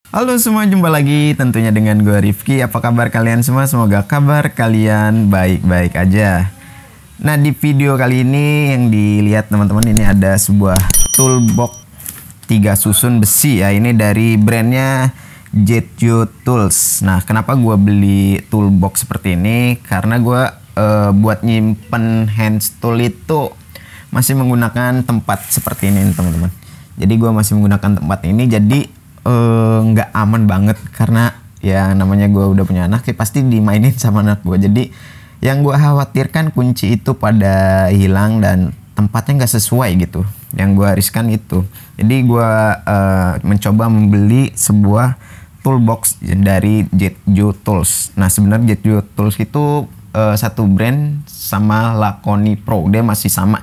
Halo semua, jumpa lagi tentunya dengan gue Rifki. Apa kabar kalian semua? Semoga kabar kalian baik-baik aja. Nah, di video kali ini yang dilihat teman-teman, ini ada sebuah toolbox 3 susun besi ya. Ini dari brandnya Jetju Tools. Nah, kenapa gue beli toolbox seperti ini? Karena gue buat nyimpen hand tool itu masih menggunakan tempat seperti ini teman-teman. Jadi gue masih menggunakan tempat ini, jadi nggak aman banget karena ya namanya gue udah punya anak ya pasti dimainin sama anak gue. Jadi yang gue khawatirkan kunci itu pada hilang dan tempatnya nggak sesuai gitu. Yang gue riskan itu. Jadi gue mencoba membeli sebuah toolbox dari Jetju Tools. Nah, sebenarnya Jetju Tools itu satu brand sama Laconi Pro, dia masih sama.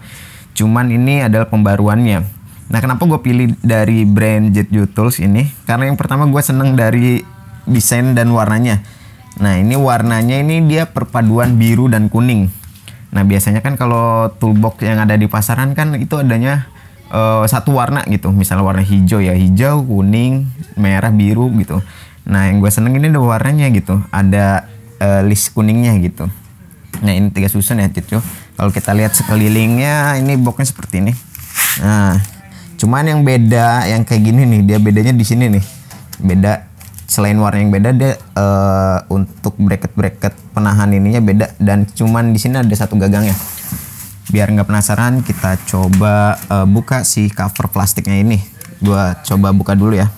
Cuman ini adalah pembaruannya. Nah, kenapa gue pilih dari brand Jetju Tools ini? Karena yang pertama gue seneng dari desain dan warnanya. Nah, ini warnanya ini dia perpaduan biru dan kuning. Nah, biasanya kan kalau toolbox yang ada di pasaran kan itu adanya satu warna gitu. Misalnya warna hijau ya hijau, kuning, merah, biru gitu. Nah, yang gue seneng ini ada warnanya gitu. Ada list kuningnya gitu. Nah, ini 3 susun ya Jetju. Kalau kita lihat sekelilingnya ini boxnya seperti ini. Nah, cuman yang beda yang kayak gini nih, dia bedanya di sini nih. Beda selain warna yang beda, dia untuk bracket penahan ininya beda, dan cuman di sini ada satu gagangnya. Biar nggak penasaran, kita coba buka si cover plastiknya ini. Gua coba buka dulu ya.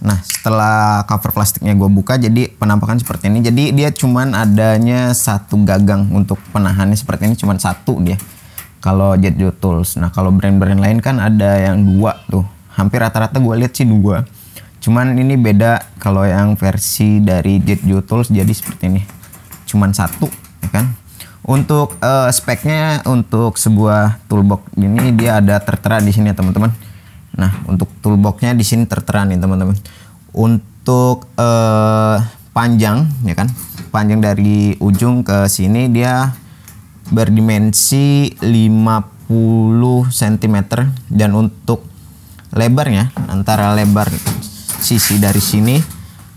Nah, setelah cover plastiknya gue buka, jadi penampakan seperti ini. Jadi dia cuman adanya satu gagang untuk penahannya seperti ini, cuman satu dia. Kalau Jetju Tools. Nah, kalau brand-brand lain kan ada yang 2 tuh. Hampir rata-rata gue lihat sih 2. Cuman ini beda, kalau yang versi dari Jetju Tools jadi seperti ini. Cuman satu, ya kan? Untuk speknya untuk sebuah toolbox ini dia ada tertera di sini ya teman-teman. Nah, untuk toolboxnya di sini tertera nih teman-teman. Untuk panjang ya kan, panjang dari ujung ke sini dia berdimensi 50 cm, dan untuk lebarnya antara lebar sisi dari sini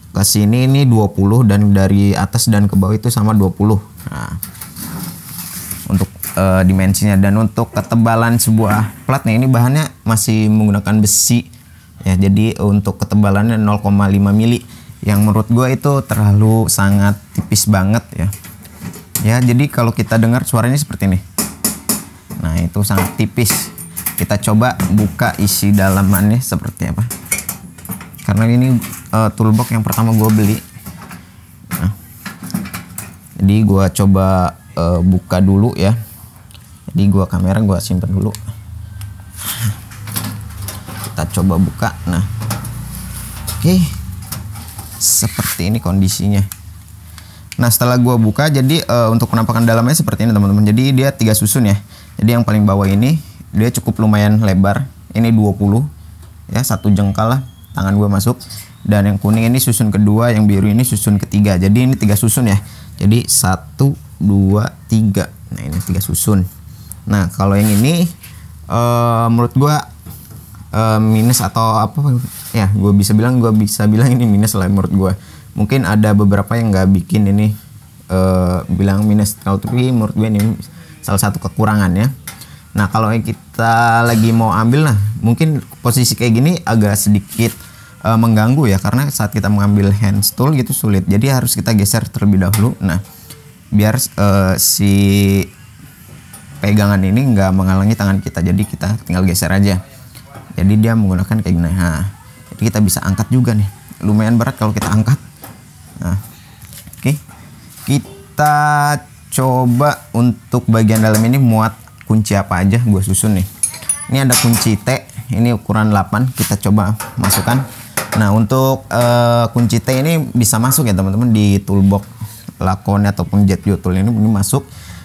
ke sini ini 20, dan dari atas dan ke bawah itu sama 20. Nah, untuk dimensinya. Dan untuk ketebalan sebuah platnya, ini bahannya masih menggunakan besi ya, jadi untuk ketebalannya 0,5 mili, yang menurut gue itu terlalu sangat tipis banget ya. Jadi kalau kita dengar suaranya seperti ini, nah itu sangat tipis. Kita coba buka isi dalamannya seperti apa, karena ini toolbox yang pertama gue beli. Nah, jadi gue coba buka dulu ya. Jadi gua kamera gua simpen dulu. Kita coba buka. Nah, oke, seperti ini kondisinya. Nah, setelah gua buka, jadi untuk penampakan dalamnya seperti ini teman-teman. Jadi dia 3 susun ya. Jadi yang paling bawah ini dia cukup lumayan lebar. Ini 20 ya, 1 jengkal lah tangan gua masuk. Dan yang kuning ini susun kedua, yang biru ini susun ketiga. Jadi ini 3 susun ya. Jadi 1, 2, 3. Nah, ini 3 susun. Nah, kalau yang ini menurut gua minus atau apa ya, gue bisa bilang ini minus lah menurut gua. Mungkin ada beberapa yang nggak bikin ini bilang minus, kalau tapi menurut gue ini salah satu kekurangan ya. Nah, kalau kita lagi mau ambil, nah mungkin posisi kayak gini agak sedikit mengganggu ya, karena saat kita mengambil hand tool gitu sulit. Jadi harus kita geser terlebih dahulu. Nah, biar si pegangan ini nggak menghalangi tangan kita, jadi kita tinggal geser aja. Jadi dia menggunakan kayak gini. Nah, jadi kita bisa angkat juga nih, lumayan berat kalau kita angkat. Nah, oke, kita coba untuk bagian dalam ini muat kunci apa aja, gue susun nih. Ini ada kunci T, ini ukuran 8, kita coba masukkan. Nah, untuk kunci T ini bisa masuk ya teman-teman di toolbox Laconi ataupun Jetju Tools ini masuk.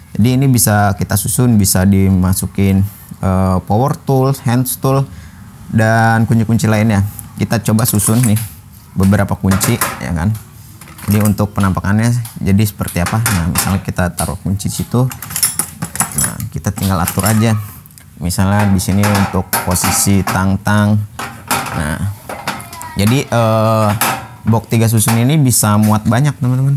Jadi ini bisa kita susun, bisa dimasukin power tool, hand tool, dan kunci-kunci lainnya. Kita coba susun nih. beberapa kunci ya kan. Jadi untuk penampakannya jadi seperti apa? Nah, misalnya kita taruh kunci situ. Nah, kita tinggal atur aja. Misalnya di sini untuk posisi tang-tang. Nah, jadi box 3 susun ini bisa muat banyak teman-teman.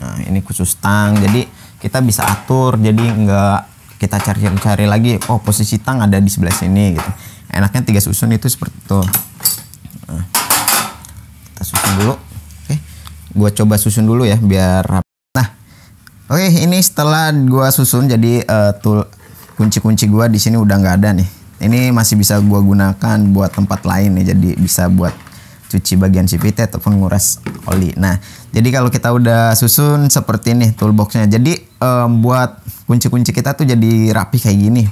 Nah, ini khusus tang. Jadi kita bisa atur. Jadi nggak kita cari-cari lagi. Oh, posisi tang ada di sebelah sini gitu. Enaknya 3 susun itu seperti itu. Nah, kita susun dulu. Gua coba susun dulu ya biar rapi. Nah, oke, ini setelah gua susun jadi kunci-kunci gua di sini udah nggak ada nih. Ini masih bisa gua gunakan buat tempat lain nih. Jadi bisa buat cuci bagian CVT ataupun nguras oli. Nah, jadi kalau kita udah susun seperti ini toolboxnya. Jadi buat kunci-kunci kita tuh jadi rapi kayak gini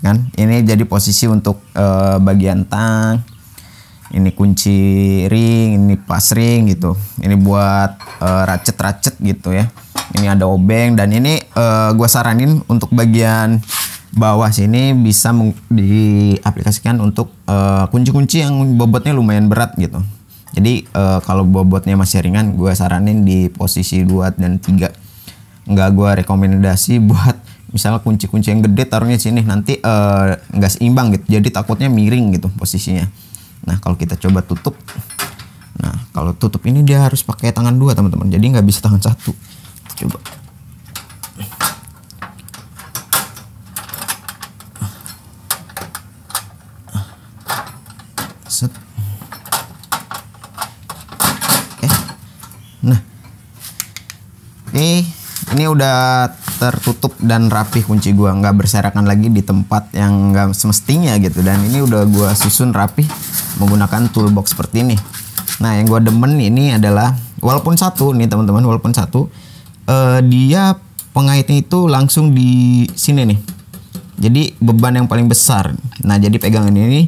kan. Ini jadi posisi untuk bagian tang. Ini kunci ring, ini pas ring gitu. Ini buat racet-racet gitu ya. Ini ada obeng dan ini gua saranin untuk bagian bawah sini bisa diaplikasikan untuk kunci-kunci yang bobotnya lumayan berat gitu. Jadi kalau bobotnya masih ringan, gua saranin di posisi 2 dan 3. Nggak gua rekomendasi buat misalnya kunci-kunci yang gede taruhnya sini, nanti nggak seimbang gitu. Jadi takutnya miring gitu posisinya. Nah, kalau kita coba tutup, nah kalau tutup ini dia harus pakai tangan 2 teman-teman, jadi nggak bisa tangan 1. Coba. Set. Oke. Nah, ini udah tertutup dan rapih kunci gua, nggak berserakan lagi di tempat yang nggak semestinya gitu. Dan ini udah gua susun rapih menggunakan toolbox seperti ini. Nah, yang gua demen ini adalah walaupun satu nih teman-teman, walaupun satu dia pengaitnya itu langsung di sini nih. Jadi beban yang paling besar. Nah, jadi pegangan ini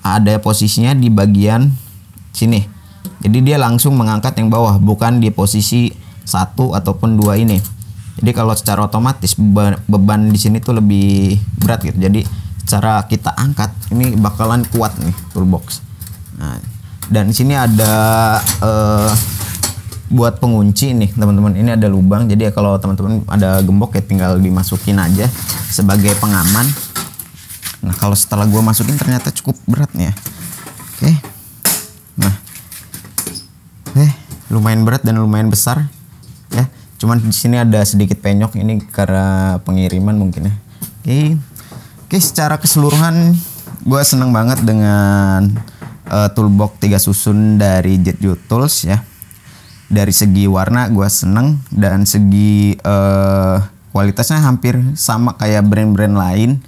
ada posisinya di bagian sini. Jadi dia langsung mengangkat yang bawah, bukan di posisi 1 ataupun 2 ini. Jadi kalau secara otomatis beban di sini tuh lebih berat gitu. Jadi cara kita angkat ini bakalan kuat nih toolbox. Nah, dan di sini ada buat pengunci nih teman-teman. Ini ada lubang. Jadi kalau teman-teman ada gembok ya tinggal dimasukin aja sebagai pengaman. Nah, kalau setelah gua masukin ternyata cukup berat nih ya. Oke. Nah, lumayan berat dan lumayan besar ya. Cuman di sini ada sedikit penyok, ini karena pengiriman mungkin ya. Oke, secara keseluruhan gue seneng banget dengan toolbox 3 susun dari Jetju Tools ya. Dari segi warna gue seneng, dan segi kualitasnya hampir sama kayak brand-brand lain.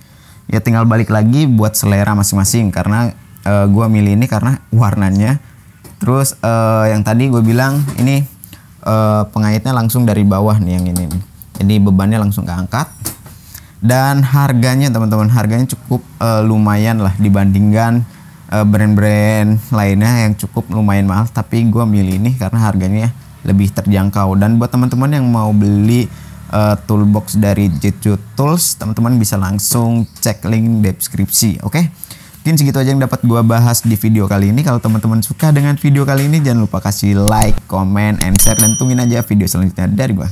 Ya tinggal balik lagi buat selera masing-masing, karena gue milih ini karena warnanya. Terus yang tadi gue bilang ini pengaitnya langsung dari bawah nih yang ini nih. Jadi bebannya langsung keangkat. Dan harganya teman-teman, harganya cukup lumayan lah dibandingkan brand-brand lainnya yang cukup lumayan mahal. Tapi gue milih ini karena harganya lebih terjangkau. Dan buat teman-teman yang mau beli toolbox dari Jetju Tools, teman-teman bisa langsung cek link deskripsi. Oke? Mungkin segitu aja yang dapat gua bahas di video kali ini. Kalau teman-teman suka dengan video kali ini, jangan lupa kasih like, comment, and share, dan tungguin aja video selanjutnya dari gua.